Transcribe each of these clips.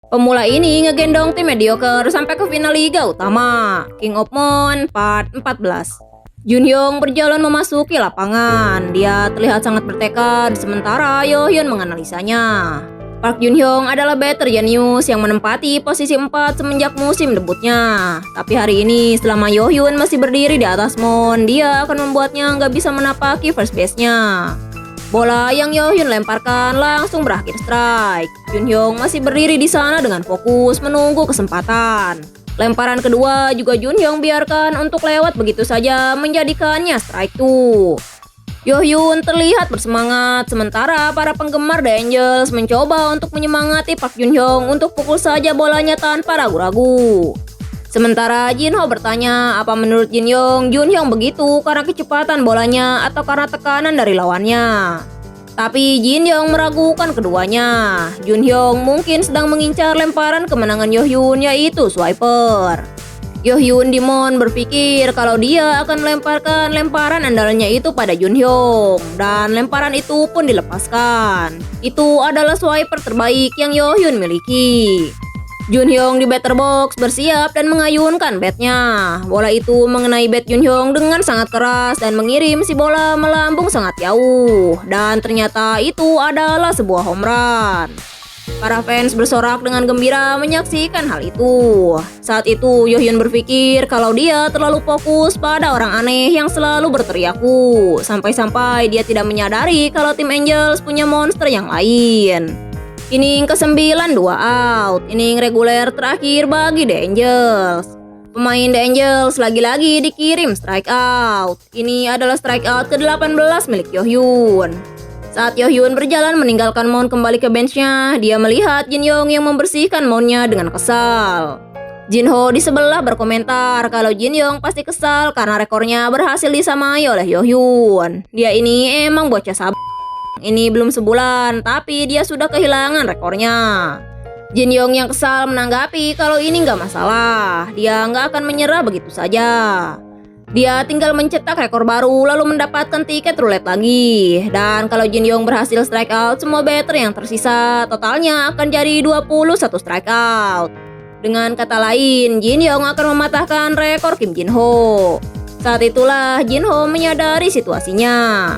Pemula ini ngegendong tim mediocre sampai ke final Liga Utama King of Mon Part 14. Junhyung berjalan memasuki lapangan. Dia terlihat sangat bertekad, sementara Yohyun menganalisanya. Park Junhyung adalah better genius yang menempati posisi 4 semenjak musim debutnya. Tapi hari ini selama Yohyun masih berdiri di atas Mon, dia akan membuatnya nggak bisa menapaki first base-nya. Bola yang Yohyun lemparkan langsung berakhir strike. Junhyung masih berdiri di sana dengan fokus menunggu kesempatan. Lemparan kedua juga Junhyung biarkan untuk lewat begitu saja, menjadikannya strike 2. Yohyun terlihat bersemangat, sementara para penggemar The Angels mencoba untuk menyemangati Park Junhyung untuk pukul saja bolanya tanpa ragu-ragu. Sementara Jinho bertanya apa menurut Junhyung begitu karena kecepatan bolanya atau karena tekanan dari lawannya. Tapi Junhyung meragukan keduanya. Junhyung mungkin sedang mengincar lemparan kemenangan Yohyun, yaitu swiper. Yohyun Dimon berpikir kalau dia akan melemparkan lemparan andalannya itu pada Junhyung, dan lemparan itu pun dilepaskan. Itu adalah swiper terbaik yang Yohyun miliki. Junhyung di batter box bersiap dan mengayunkan batnya. Bola itu mengenai bat Junhyung dengan sangat keras dan mengirim si bola melambung sangat jauh. Dan ternyata itu adalah sebuah home run. Para fans bersorak dengan gembira menyaksikan hal itu. Saat itu Yohyun berpikir kalau dia terlalu fokus pada orang aneh yang selalu berteriaku. Sampai-sampai dia tidak menyadari kalau tim Angels punya monster yang lain. Inning ke-9 2 out. Inning reguler terakhir bagi The Angels. Pemain The Angels lagi-lagi dikirim strike out. Ini adalah strike out ke-18 milik Yohyun. Saat Yohyun berjalan meninggalkan mound kembali ke benchnya, dia melihat Jinyoung yang membersihkan moundnya dengan kesal. Jinho di sebelah berkomentar kalau Jinyoung pasti kesal karena rekornya berhasil disamai oleh Yohyun. Dia ini emang bocah sabar. Ini belum sebulan, tapi dia sudah kehilangan rekornya. Jinyoung yang kesal menanggapi kalau ini nggak masalah. Dia nggak akan menyerah begitu saja. Dia tinggal mencetak rekor baru lalu mendapatkan tiket roulette lagi. Dan kalau Jinyoung berhasil strike out semua batter yang tersisa, totalnya akan jadi 21 strike out. Dengan kata lain, Jinyoung akan mematahkan rekor Kim Jinho. Saat itulah Jinho menyadari situasinya.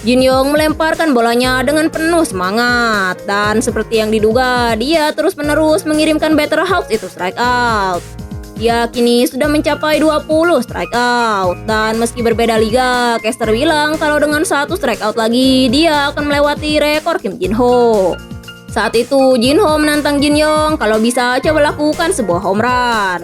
Jinyoung melemparkan bolanya dengan penuh semangat, dan seperti yang diduga, dia terus-menerus mengirimkan batter Hawks itu strike out. Dia kini sudah mencapai 20 strike out, dan meski berbeda liga, caster bilang kalau dengan 1 strike out lagi, dia akan melewati rekor Kim Jinho. Saat itu, Jinho menantang Jinyoung kalau bisa coba lakukan sebuah home run.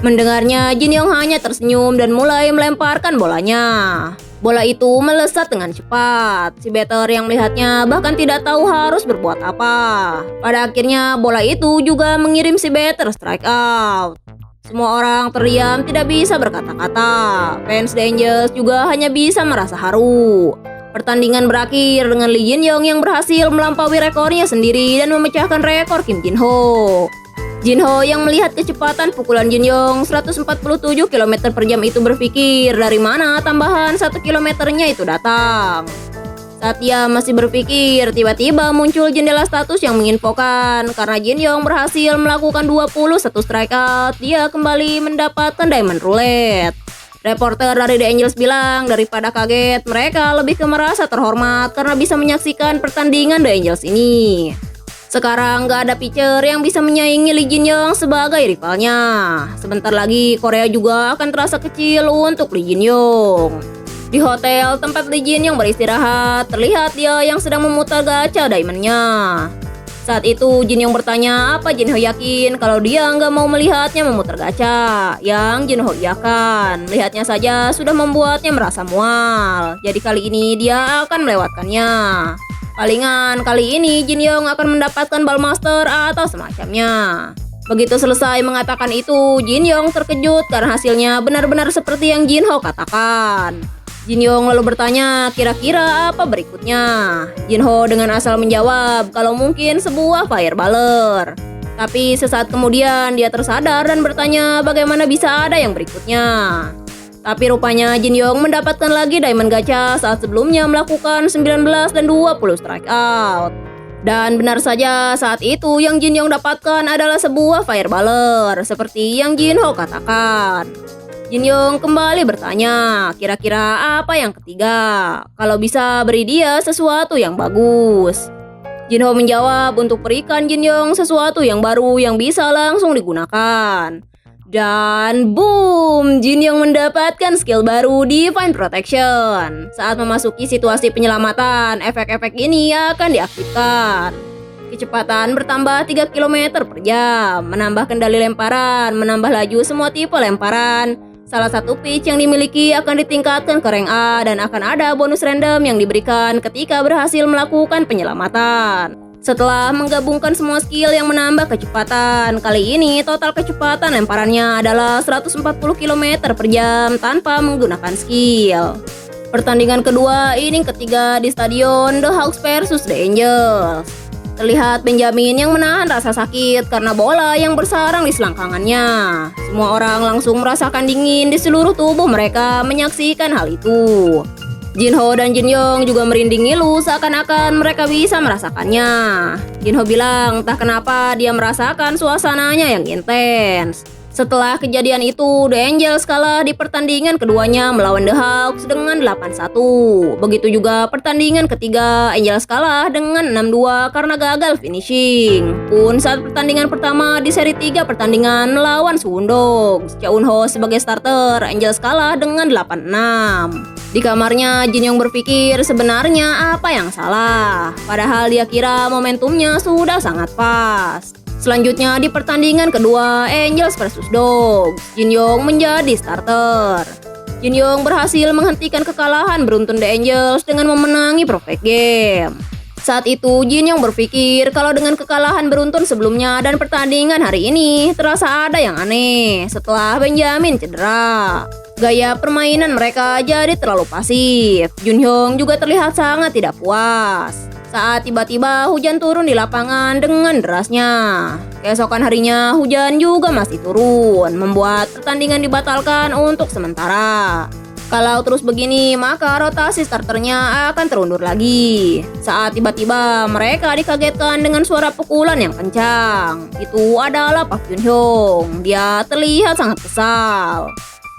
Mendengarnya, Jinyoung hanya tersenyum dan mulai melemparkan bolanya. Bola itu melesat dengan cepat. Si batter yang melihatnya bahkan tidak tahu harus berbuat apa. Pada akhirnya bola itu juga mengirim si batter strike out. Semua orang terdiam tidak bisa berkata-kata. Fans The Angels juga hanya bisa merasa haru. Pertandingan berakhir dengan Lee Jinyoung yang berhasil melampaui rekornya sendiri dan memecahkan rekor Kim Jinho. Jinho yang melihat kecepatan pukulan Jinyoung 147 km per jam itu berpikir dari mana tambahan 1 kilometernya itu datang. Saat dia masih berpikir, tiba-tiba muncul jendela status yang menginfokan karena Jinyoung berhasil melakukan 21 strikeout, dia kembali mendapatkan diamond roulette. Reporter dari The Angels bilang daripada kaget, mereka lebih ke merasa terhormat karena bisa menyaksikan pertandingan The Angels ini. Sekarang gak ada pitcher yang bisa menyaingi Lee Jinyoung sebagai rivalnya. Sebentar lagi Korea juga akan terasa kecil untuk Lee Jinyoung. Di hotel tempat Lee Jinyoung beristirahat, terlihat dia yang sedang memutar gacha diamondnya. Saat itu Jinyoung bertanya apa Jinho yakin kalau dia nggak mau melihatnya memutar gacha. Yang Jinho iakan, melihatnya saja sudah membuatnya merasa mual. Jadi kali ini dia akan melewatkannya. Palingan kali ini Jinyoung akan mendapatkan ballmaster atau semacamnya. Begitu selesai mengatakan itu, Jinyoung terkejut karena hasilnya benar-benar seperti yang Jinho katakan. Jinyoung lalu bertanya kira-kira apa berikutnya. Jinho dengan asal menjawab kalau mungkin sebuah fireballer. Tapi sesaat kemudian dia tersadar dan bertanya bagaimana bisa ada yang berikutnya. Tapi rupanya Jinyoung mendapatkan lagi diamond gacha saat sebelumnya melakukan 19 dan 20 strikeout. Dan benar saja, saat itu yang Jin Yong dapatkan adalah sebuah fireballer seperti yang Jin Ho katakan. Jin Yong kembali bertanya, kira-kira apa yang ketiga? Kalau bisa beri dia sesuatu yang bagus. Jin Ho menjawab untuk berikan Jin Yong sesuatu yang baru yang bisa langsung digunakan. Dan boom, Jin Yong mendapatkan skill baru Divine Protection. Saat memasuki situasi penyelamatan, efek-efek ini akan diaktifkan. Kecepatan bertambah 3 km per jam, menambah kendali lemparan, menambah laju semua tipe lemparan. Salah satu pitch yang dimiliki akan ditingkatkan ke rank A dan akan ada bonus random yang diberikan ketika berhasil melakukan penyelamatan. Setelah menggabungkan semua skill yang menambah kecepatan, kali ini total kecepatan lemparannya adalah 140 km per jam tanpa menggunakan skill. Pertandingan kedua, inning ketiga di stadion The Hawks versus The Angels. Terlihat Benjamin yang menahan rasa sakit karena bola yang bersarang di selangkangannya. Semua orang langsung merasakan dingin di seluruh tubuh mereka menyaksikan hal itu. Jin Ho dan Jin Yong juga merinding ngilu seakan-akan mereka bisa merasakannya. Jin Ho bilang entah kenapa dia merasakan suasananya yang intens. Setelah kejadian itu, The Angels kalah di pertandingan keduanya melawan The Hawks dengan 8-1. Begitu juga pertandingan ketiga, Angels kalah dengan 6-2 karena gagal finishing. Pun saat pertandingan pertama di seri 3 pertandingan melawan Suwon Dogs, Cha Eun Ho sebagai starter, Angels kalah dengan 8-6. Di kamarnya, Jin Yong berpikir sebenarnya apa yang salah. Padahal dia kira momentumnya sudah sangat pas. Selanjutnya di pertandingan kedua, Angels versus Dogs, Jin Yong menjadi starter. Jin Yong berhasil menghentikan kekalahan beruntun The Angels dengan memenangi perfect game. Saat itu Jin Yong berpikir kalau dengan kekalahan beruntun sebelumnya dan pertandingan hari ini terasa ada yang aneh setelah Benjamin cedera. Gaya permainan mereka jadi terlalu pasif. Jun Hyung juga terlihat sangat tidak puas saat tiba-tiba hujan turun di lapangan dengan derasnya. Keesokan harinya hujan juga masih turun, membuat pertandingan dibatalkan untuk sementara. Kalau terus begini, maka rotasi starternya akan terundur lagi. Saat tiba-tiba mereka dikagetkan dengan suara pukulan yang kencang. Itu adalah Park Jun Hyung. Dia terlihat sangat kesal.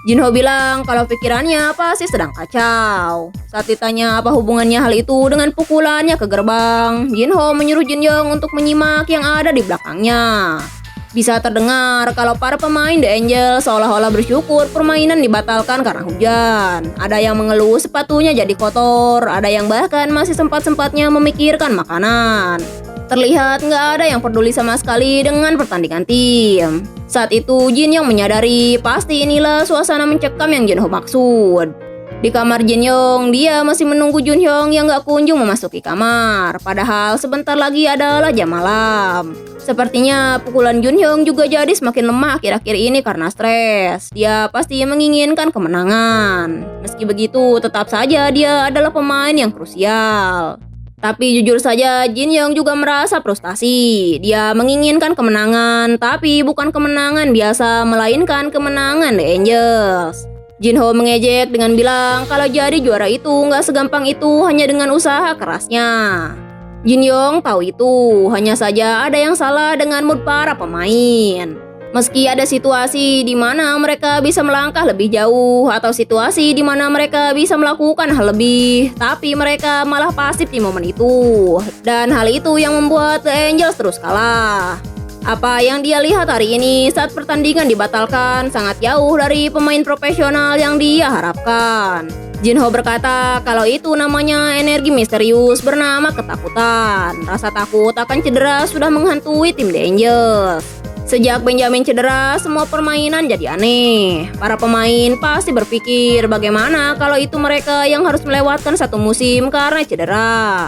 Jin Ho bilang kalau pikirannya pasti sedang kacau. Saat ditanya apa hubungannya hal itu dengan pukulannya ke gerbang, Jin Ho menyuruh Jin Yong untuk menyimak yang ada di belakangnya. Bisa terdengar kalau para pemain The Angels seolah-olah bersyukur permainan dibatalkan karena hujan. Ada yang mengeluh sepatunya jadi kotor, ada yang bahkan masih sempat-sempatnya memikirkan makanan. Terlihat nggak ada yang peduli sama sekali dengan pertandingan tim. Saat itu Jin Yong menyadari pasti inilah suasana mencekam yang Jin Ho maksud. Di kamar Jin Yong, dia masih menunggu Jun Hyung yang gak kunjung memasuki kamar. Padahal sebentar lagi adalah jam malam. Sepertinya pukulan Jun Hyung juga jadi semakin lemah akhir-akhir ini karena stres. Dia pasti menginginkan kemenangan. Meski begitu, tetap saja dia adalah pemain yang krusial. Tapi jujur saja, Jin Yong juga merasa frustasi. Dia menginginkan kemenangan, tapi bukan kemenangan biasa, melainkan kemenangan The Angels. Jin Ho mengejek dengan bilang kalau jadi juara itu nggak segampang itu hanya dengan usaha kerasnya. Jin Yong tahu itu, hanya saja ada yang salah dengan mood para pemain. Meski ada situasi di mana mereka bisa melangkah lebih jauh atau situasi di mana mereka bisa melakukan hal lebih, tapi mereka malah pasif di momen itu. Dan hal itu yang membuat The Angels terus kalah. Apa yang dia lihat hari ini saat pertandingan dibatalkan sangat jauh dari pemain profesional yang dia harapkan. Jin Ho berkata kalau itu namanya energi misterius bernama ketakutan. Rasa takut akan cedera sudah menghantui tim The Angels. Sejak Benjamin cedera, semua permainan jadi aneh. Para pemain pasti berpikir bagaimana kalau itu mereka yang harus melewatkan satu musim karena cedera.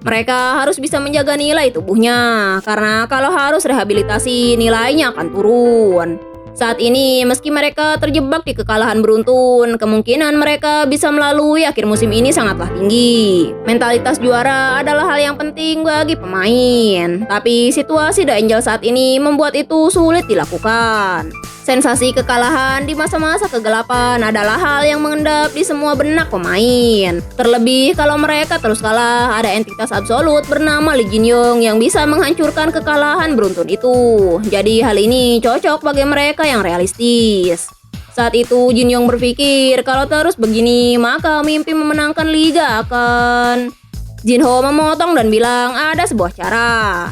Mereka harus bisa menjaga nilai tubuhnya, karena kalau harus rehabilitasi nilainya akan turun. Saat ini, meski mereka terjebak di kekalahan beruntun, kemungkinan mereka bisa melalui akhir musim ini sangatlah tinggi. Mentalitas juara adalah hal yang penting bagi pemain, tapi situasi The Angels saat ini membuat itu sulit dilakukan. Sensasi kekalahan di masa-masa kegelapan adalah hal yang mengendap di semua benak pemain. Terlebih kalau mereka terus kalah, ada entitas absolut bernama Lee Jin Young yang bisa menghancurkan kekalahan beruntun itu. Jadi hal ini cocok bagi mereka yang realistis. Saat itu Jin Young berpikir kalau terus begini maka mimpi memenangkan liga akan... Jinho memotong dan bilang ada sebuah cara.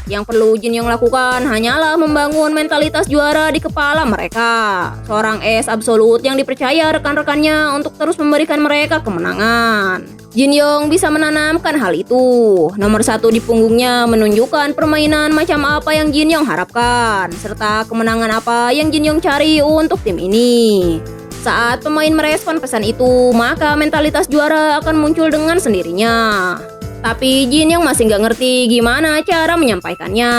Yang perlu Jin Young lakukan hanyalah membangun mentalitas juara di kepala mereka. Seorang es absolut yang dipercaya rekan-rekannya untuk terus memberikan mereka kemenangan. Jin Young bisa menanamkan hal itu. Nomor 1 di punggungnya menunjukkan permainan macam apa yang Jin Young harapkan, serta kemenangan apa yang Jin Young cari untuk tim ini. Saat pemain merespon pesan itu, maka mentalitas juara akan muncul dengan sendirinya. Tapi Jin Young masih nggak ngerti gimana cara menyampaikannya.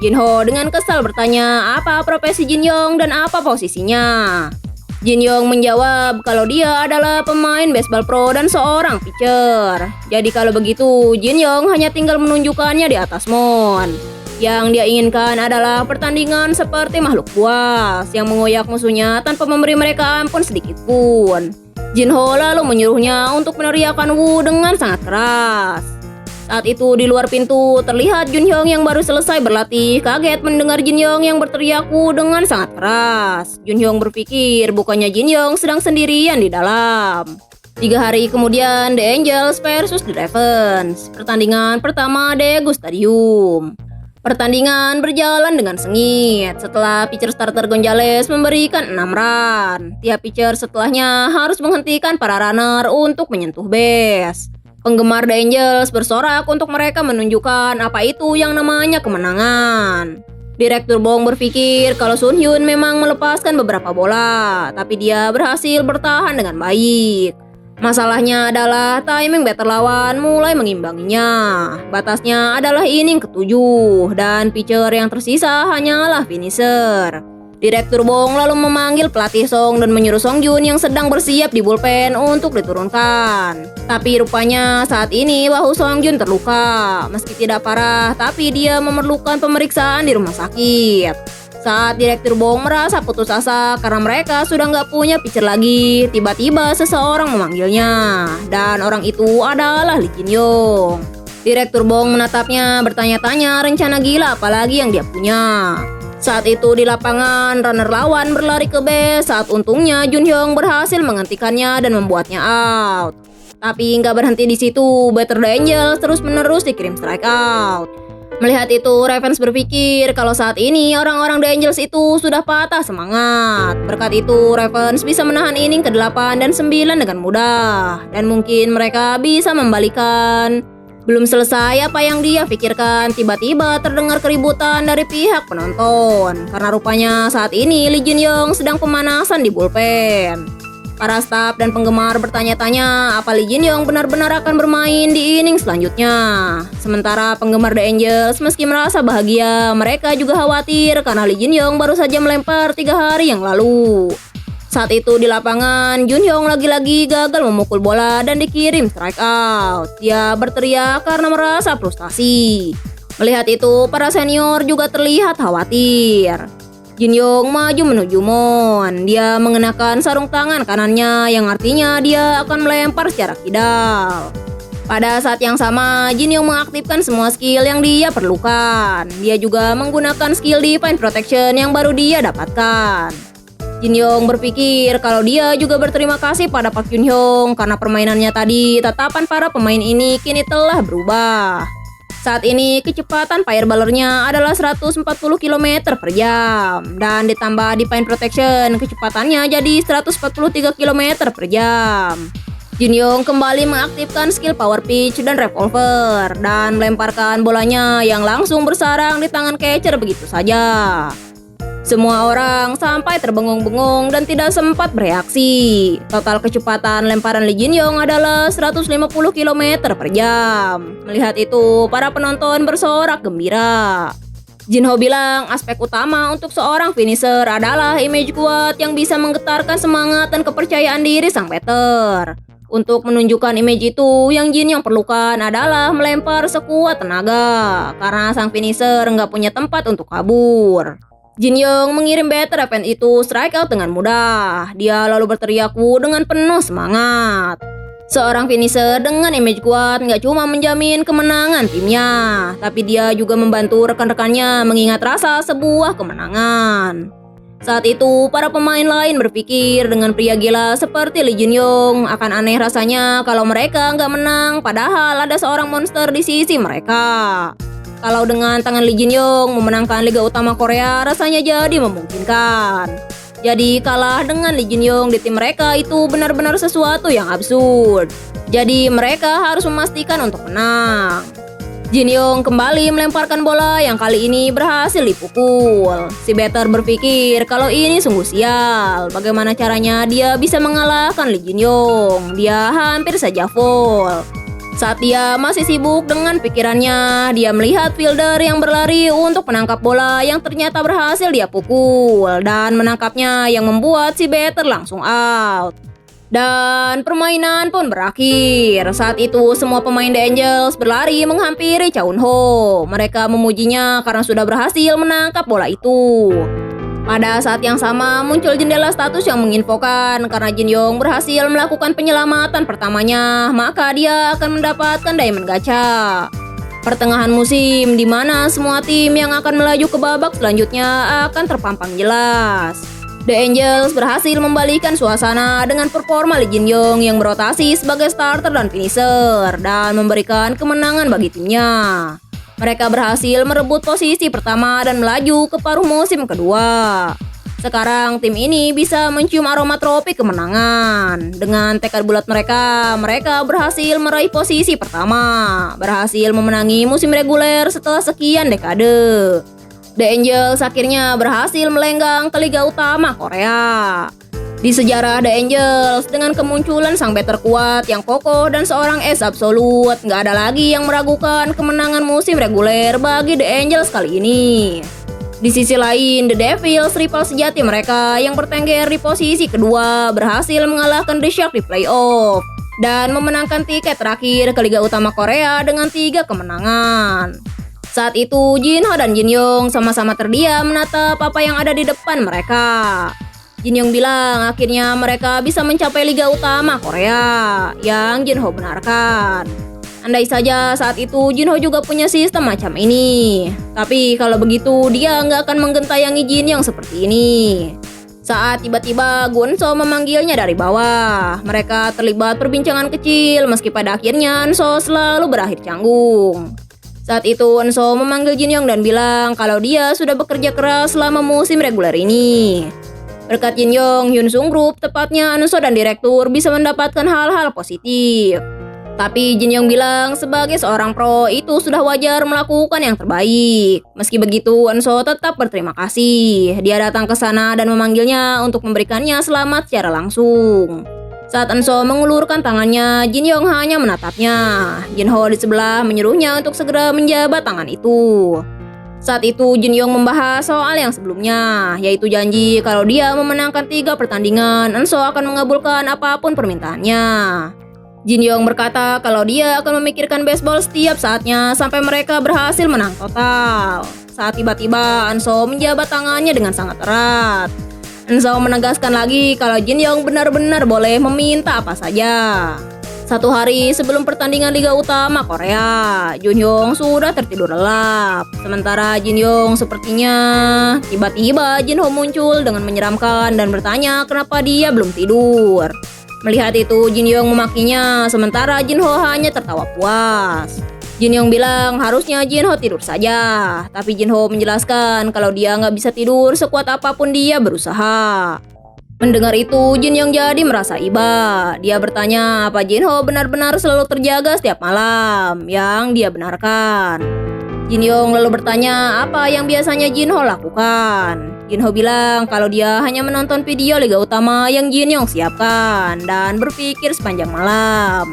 Jinho dengan kesal bertanya apa profesi Jin Young dan apa posisinya. Jin Young menjawab kalau dia adalah pemain baseball pro dan seorang pitcher. Jadi kalau begitu Jin Young hanya tinggal menunjukkannya di atas mound. Yang dia inginkan adalah pertandingan seperti makhluk buas yang mengoyak musuhnya tanpa memberi mereka ampun sedikit pun. Jinho lalu menyuruhnya untuk meneriakkan Wu dengan sangat keras. Saat itu di luar pintu terlihat Jun Hyung yang baru selesai berlatih kaget mendengar Jin Young yang berteriak Wu dengan sangat keras. Jun Hyung berpikir bukannya Jin Young sedang sendirian di dalam. 3 hari kemudian The Angels versus The Ravens. Pertandingan pertama Daegu Stadium. Pertandingan berjalan dengan sengit setelah pitcher starter Gonzalez memberikan 6 run. Tiap pitcher setelahnya harus menghentikan para runner untuk menyentuh base. Penggemar The Angels bersorak untuk mereka menunjukkan apa itu yang namanya kemenangan. Direktur Bong berpikir kalau Sun Hyun memang melepaskan beberapa bola, tapi dia berhasil bertahan dengan baik. Masalahnya adalah timing batter lawan mulai mengimbanginya. Batasnya adalah inning ke-7 dan pitcher yang tersisa hanyalah finisher. Direktur Bong lalu memanggil pelatih Song dan menyuruh Song Jun yang sedang bersiap di bullpen untuk diturunkan. Tapi rupanya saat ini bahu Song Jun terluka. Meski tidak parah, tapi dia memerlukan pemeriksaan di rumah sakit. Saat Direktur Bong merasa putus asa karena mereka sudah nggak punya pitcher lagi, tiba-tiba seseorang memanggilnya. Dan orang itu adalah Lee Jin Young. Direktur Bong menatapnya bertanya-tanya rencana gila apalagi yang dia punya. Saat itu di lapangan, runner lawan berlari ke base saat untungnya Jun Hyung berhasil menghentikannya dan membuatnya out. Tapi nggak berhenti di situ, batter The Angels terus-menerus dikirim strikeout. Melihat itu, Ravens berpikir kalau saat ini orang-orang The Angels itu sudah patah semangat. Berkat itu, Ravens bisa menahan inning ke-8 dan 9 dengan mudah. Dan mungkin mereka bisa membalikan. Belum selesai apa yang dia pikirkan, tiba-tiba terdengar keributan dari pihak penonton. Karena rupanya saat ini Lee Jin Young sedang pemanasan di bullpen. Para staf dan penggemar bertanya-tanya apa Lee Jin Young benar-benar akan bermain di inning selanjutnya. Sementara penggemar The Angels meski merasa bahagia, mereka juga khawatir karena Lee Jin Young baru saja melempar 3 hari yang lalu. Saat itu di lapangan, Jun Hyung lagi-lagi gagal memukul bola dan dikirim strikeout. Dia berteriak karena merasa frustasi. Melihat itu, para senior juga terlihat khawatir. Jin Young maju menuju mound. Dia mengenakan sarung tangan kanannya yang artinya dia akan melempar secara kidal. Pada saat yang sama, Jin Young mengaktifkan semua skill yang dia perlukan. Dia juga menggunakan skill Divine Protection yang baru dia dapatkan. Jin Young berpikir kalau dia juga berterima kasih pada Park Jun Hyung karena permainannya tadi. Tatapan para pemain ini kini telah berubah. Saat ini kecepatan fireballernya adalah 140 km per jam dan ditambah Divine Protection kecepatannya jadi 143 km per jam. Jin Young kembali mengaktifkan skill Power Pitch dan Revolver dan melemparkan bolanya yang langsung bersarang di tangan catcher begitu saja. Semua orang sampai terbengung-bengung dan tidak sempat bereaksi. Total kecepatan lemparan Lee Jin Young adalah 150 km per jam. Melihat itu, para penonton bersorak gembira. Jinho bilang aspek utama untuk seorang finisher adalah image kuat yang bisa menggetarkan semangat dan kepercayaan diri sang batter. Untuk menunjukkan image itu, yang Jin Young perlukan adalah melempar sekuat tenaga karena sang finisher nggak punya tempat untuk kabur. Jin Young mengirim Better Event itu strike out dengan mudah. Dia lalu berteriak Wu dengan penuh semangat. Seorang finisher dengan image kuat nggak cuma menjamin kemenangan timnya, tapi dia juga membantu rekan-rekannya mengingat rasa sebuah kemenangan. Saat itu, para pemain lain berpikir dengan pria gila seperti Lee Jin Young akan aneh rasanya kalau mereka nggak menang padahal ada seorang monster di sisi mereka. Kalau dengan tangan Lee Jin Young memenangkan Liga Utama Korea rasanya jadi memungkinkan. Jadi kalah dengan Lee Jin Young di tim mereka itu benar-benar sesuatu yang absurd. Jadi mereka harus memastikan untuk menang. Jin Young kembali melemparkan bola yang kali ini berhasil dipukul. Si Better berpikir kalau ini sungguh sial. Bagaimana caranya dia bisa mengalahkan Lee Jin Young? Dia hampir saja foul. Saat dia masih sibuk dengan pikirannya, dia melihat fielder yang berlari untuk menangkap bola yang ternyata berhasil dia pukul dan menangkapnya yang membuat si Better langsung out. Dan permainan pun berakhir. Saat itu semua pemain The Angels berlari menghampiri Chaunho. Mereka memujinya karena sudah berhasil menangkap bola itu. Pada saat yang sama muncul jendela status yang menginfokan karena Jin Young berhasil melakukan penyelamatan pertamanya, maka dia akan mendapatkan Diamond Gacha. Pertengahan musim di mana semua tim yang akan melaju ke babak selanjutnya akan terpampang jelas. The Angels berhasil membalikan suasana dengan performa Lee Jin Young yang berotasi sebagai starter dan finisher dan memberikan kemenangan bagi timnya. Mereka berhasil merebut posisi pertama dan melaju ke paruh musim kedua. Sekarang tim ini bisa mencium aroma trofi kemenangan. Dengan tekad bulat mereka berhasil meraih posisi pertama, berhasil memenangi musim reguler setelah sekian dekade. The Angels akhirnya berhasil melenggang ke Liga Utama Korea. Di sejarah The Angels, dengan kemunculan sang Better kuat yang kokoh dan seorang es absolut, nggak ada lagi yang meragukan kemenangan musim reguler bagi The Angels kali ini. Di sisi lain, The Devils, rival sejati mereka yang bertengger di posisi kedua, berhasil mengalahkan The Shark di playoff dan memenangkan tiket terakhir ke Liga Utama Korea dengan 3 kemenangan. Saat itu, Jin Ho dan Jin Young sama-sama terdiam menatap apa yang ada di depan mereka. Jin Young bilang akhirnya mereka bisa mencapai Liga Utama Korea, yang Jin Ho benarkan. Andai saja saat itu Jin Ho juga punya sistem macam ini. Tapi kalau begitu dia nggak akan menggentayangi Jin Young seperti ini. Saat tiba-tiba Gunso memanggilnya dari bawah, mereka terlibat perbincangan kecil meski pada akhirnya Enso selalu berakhir canggung. Saat itu Enso memanggil Jin Young dan bilang kalau dia sudah bekerja keras selama musim reguler ini. Berkat Jin Young, Hyun Sung Group, tepatnya Enso dan direktur bisa mendapatkan hal-hal positif. Tapi Jin Young bilang sebagai seorang pro itu sudah wajar melakukan yang terbaik. Meski begitu, Enso tetap berterima kasih. Dia datang ke sana dan memanggilnya untuk memberikannya selamat secara langsung. Saat Enso mengulurkan tangannya, Jin Young hanya menatapnya. Jin Ho di sebelah menyuruhnya untuk segera menjabat tangan itu. Saat itu Jin Young membahas soal yang sebelumnya, yaitu janji kalau dia memenangkan 3 pertandingan, Enso akan mengabulkan apapun permintaannya. Jin Young berkata kalau dia akan memikirkan baseball setiap saatnya sampai mereka berhasil menang total. Saat tiba-tiba Enso menjabat tangannya dengan sangat erat. Enso menegaskan lagi kalau Jin Young benar-benar boleh meminta apa saja. 1 hari sebelum pertandingan Liga Utama Korea, Jun Hyung sudah tertidur lelap. Sementara Jin Young sepertinya tiba-tiba Jin Ho muncul dengan menyeramkan dan bertanya kenapa dia belum tidur. Melihat itu Jin Young memakinya, sementara Jin Ho hanya tertawa puas. Jin Young bilang harusnya Jin Ho tidur saja, tapi Jin Ho menjelaskan kalau dia nggak bisa tidur sekuat apapun dia berusaha. Mendengar itu, Jin Young jadi merasa iba. Dia bertanya apa Jin Ho benar-benar selalu terjaga setiap malam, yang dia benarkan. Jin Young lalu bertanya apa yang biasanya Jin Ho lakukan. Jin Ho bilang kalau dia hanya menonton video Liga Utama yang Jin Young siapkan dan berpikir sepanjang malam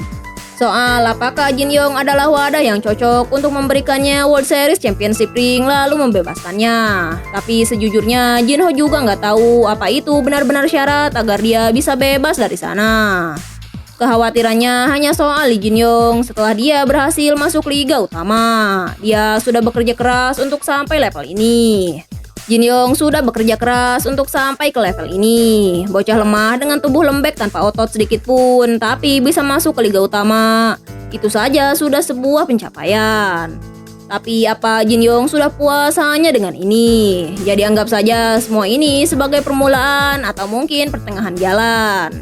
soal apakah Jin Young adalah wadah yang cocok untuk memberikannya World Series Championship ring lalu membebaskannya. Tapi sejujurnya Jin Ho juga nggak tahu apa itu benar-benar syarat agar dia bisa bebas dari sana. Kekhawatirannya hanya soal Lee Jin Young setelah dia berhasil masuk Liga Utama. Dia sudah bekerja keras untuk sampai level ini. Jin Yong sudah bekerja keras untuk sampai ke level ini. Bocah lemah dengan tubuh lembek tanpa otot sedikit pun, tapi bisa masuk ke Liga Utama. Itu saja sudah sebuah pencapaian. Tapi apa Jin Yong sudah puas hanya dengan ini? Jadi anggap saja semua ini sebagai permulaan atau mungkin pertengahan jalan.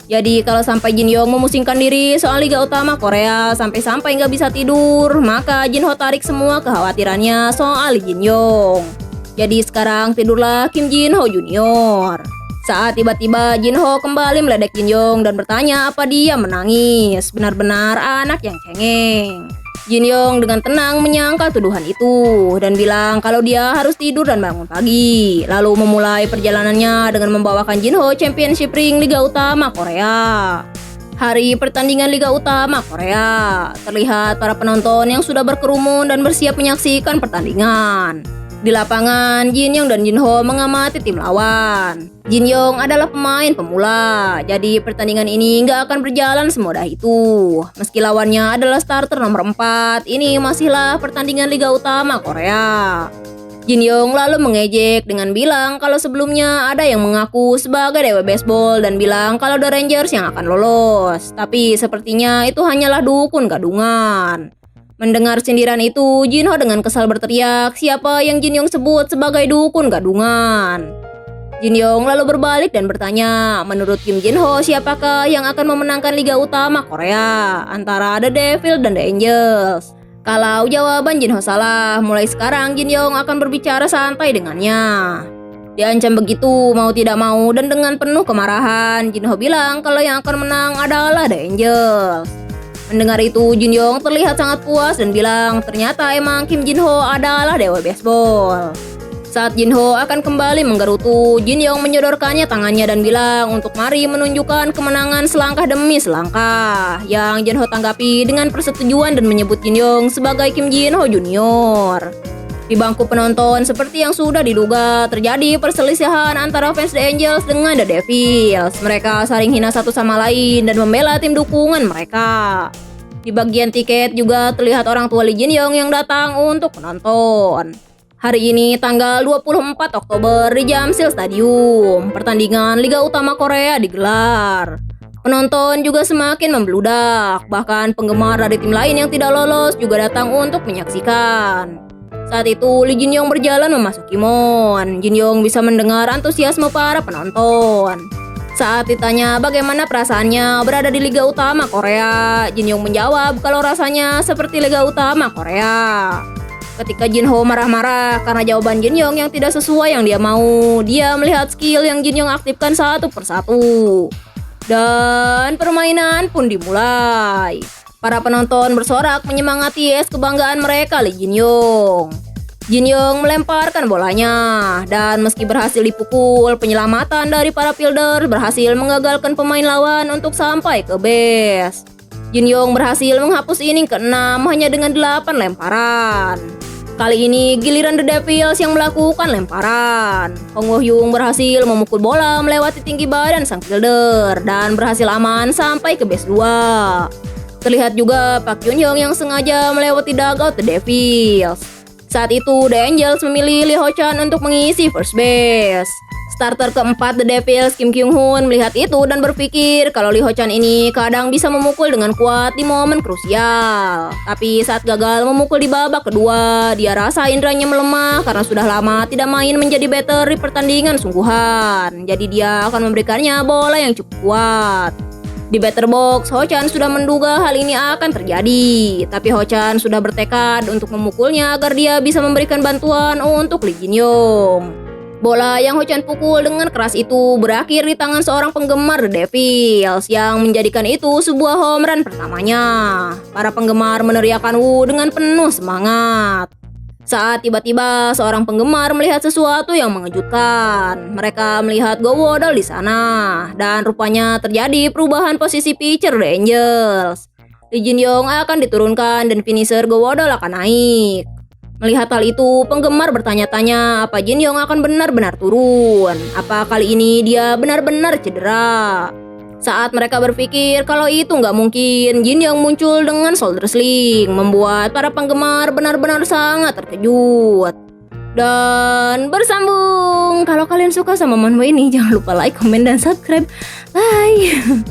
Jadi kalau sampai Jin Yong memusingkan diri soal Liga Utama Korea sampai-sampai nggak bisa tidur, maka Jin Ho tarik semua kekhawatirannya soal Jin Yong. Jadi sekarang tidurlah Kim Jin Ho Junior. Saat tiba-tiba Jin Ho kembali meledek Jin Yong dan bertanya apa dia menangis. Benar-benar anak yang cengeng. Jin Yong dengan tenang menyangkal tuduhan itu dan bilang kalau dia harus tidur dan bangun pagi. Lalu memulai perjalanannya dengan membawakan Jin Ho Championship Ring Liga Utama Korea. Hari pertandingan Liga Utama Korea. Terlihat para penonton yang sudah berkerumun dan bersiap menyaksikan pertandingan. Di lapangan, Jin Yong dan Jin Ho mengamati tim lawan. Jin Yong adalah pemain pemula, jadi pertandingan ini nggak akan berjalan semudah itu. Meski lawannya adalah starter nomor 4, ini masihlah pertandingan Liga Utama Korea. Jin Yong lalu mengejek dengan bilang kalau sebelumnya ada yang mengaku sebagai dewa baseball dan bilang kalau The Rangers yang akan lolos. Tapi sepertinya itu hanyalah dukun gadungan. Mendengar sindiran itu, Jin Ho dengan kesal berteriak siapa yang Jin Yong sebut sebagai dukun gadungan. Jin Yong lalu berbalik dan bertanya, menurut Kim Jin Ho siapakah yang akan memenangkan Liga Utama Korea antara The Devil dan The Angels? Kalau jawaban Jin Ho salah, mulai sekarang Jin Yong akan berbicara santai dengannya. Diancam begitu, mau tidak mau dan dengan penuh kemarahan, Jin Ho bilang kalau yang akan menang adalah The Angels. Mendengar itu, Jin Yong terlihat sangat puas dan bilang ternyata emang Kim Jin Ho adalah dewa baseball. Saat Jin Ho akan kembali menggerutu, Jin Yong menyodorkannya tangannya dan bilang untuk mari menunjukkan kemenangan selangkah demi selangkah. Yang Jin Ho tanggapi dengan persetujuan dan menyebut Jin Yong sebagai Kim Jin Ho Junior. Di bangku penonton, seperti yang sudah diduga, terjadi perselisihan antara fans The Angels dengan The Devils. Mereka saling hina satu sama lain dan membela tim dukungan mereka. Di bagian tiket juga terlihat orang tua Lee Jin Yong yang datang untuk menonton. Hari ini tanggal 24 Oktober di Jamsil Stadium, pertandingan Liga Utama Korea digelar. Penonton juga semakin membludak, bahkan penggemar dari tim lain yang tidak lolos juga datang untuk menyaksikan. Saat itu, Lee Jin Yong berjalan memasuki mall. Jin Yong bisa mendengar antusiasme para penonton. Saat ditanya bagaimana perasaannya berada di Liga Utama Korea, Jin Yong menjawab kalau rasanya seperti Liga Utama Korea. Ketika Jin Ho marah-marah karena jawaban Jin Yong yang tidak sesuai yang dia mau, dia melihat skill yang Jin Yong aktifkan satu persatu. Dan permainan pun dimulai. Para penonton bersorak menyemangati es kebanggaan mereka Lee Jin Yong. Jin Yong melemparkan bolanya dan meski berhasil dipukul, penyelamatan dari para fielder berhasil mengagalkan pemain lawan untuk sampai ke base. Jin Yong berhasil menghapus inning ke-6 hanya dengan 8 lemparan. Kali ini giliran The Devils yang melakukan lemparan. Hong Woo-hyung berhasil memukul bola melewati tinggi badan sang fielder dan berhasil aman sampai ke base 2. Terlihat juga Park Kyun Hyung yang sengaja melewati dugout The Devils. Saat itu The Angels memilih Lee Ho Chan untuk mengisi first base. Starter keempat The Devils Kim Kyung Hoon melihat itu dan berpikir kalau Lee Ho Chan ini kadang bisa memukul dengan kuat di momen krusial. Tapi saat gagal memukul di babak kedua, dia rasa indranya melemah karena sudah lama tidak main menjadi batter di pertandingan sungguhan. Jadi dia akan memberikannya bola yang cukup kuat. Di batter box, Ho Chan sudah menduga hal ini akan terjadi. Tapi Ho Chan sudah bertekad untuk memukulnya agar dia bisa memberikan bantuan untuk Lee Jin Yong. Bola yang Ho Chan pukul dengan keras itu berakhir di tangan seorang penggemar The Devils yang menjadikan itu sebuah home run pertamanya. Para penggemar meneriakkan Woo dengan penuh semangat. Saat tiba-tiba seorang penggemar melihat sesuatu yang mengejutkan. Mereka melihat Go Wodol di sana dan rupanya terjadi perubahan posisi pitcher The Angels. Lee Jin Yong akan diturunkan dan finisher Go Wodol akan naik. Melihat hal itu, penggemar bertanya-tanya apa Jin Yong akan benar-benar turun. Apa kali ini dia benar-benar cedera? Saat mereka berpikir kalau itu nggak mungkin, Jin Yong muncul dengan shoulder sling, membuat para penggemar benar-benar sangat terkejut. dan bersambung. Kalau kalian suka sama manhwa ini, jangan lupa like, komen, dan subscribe. Bye.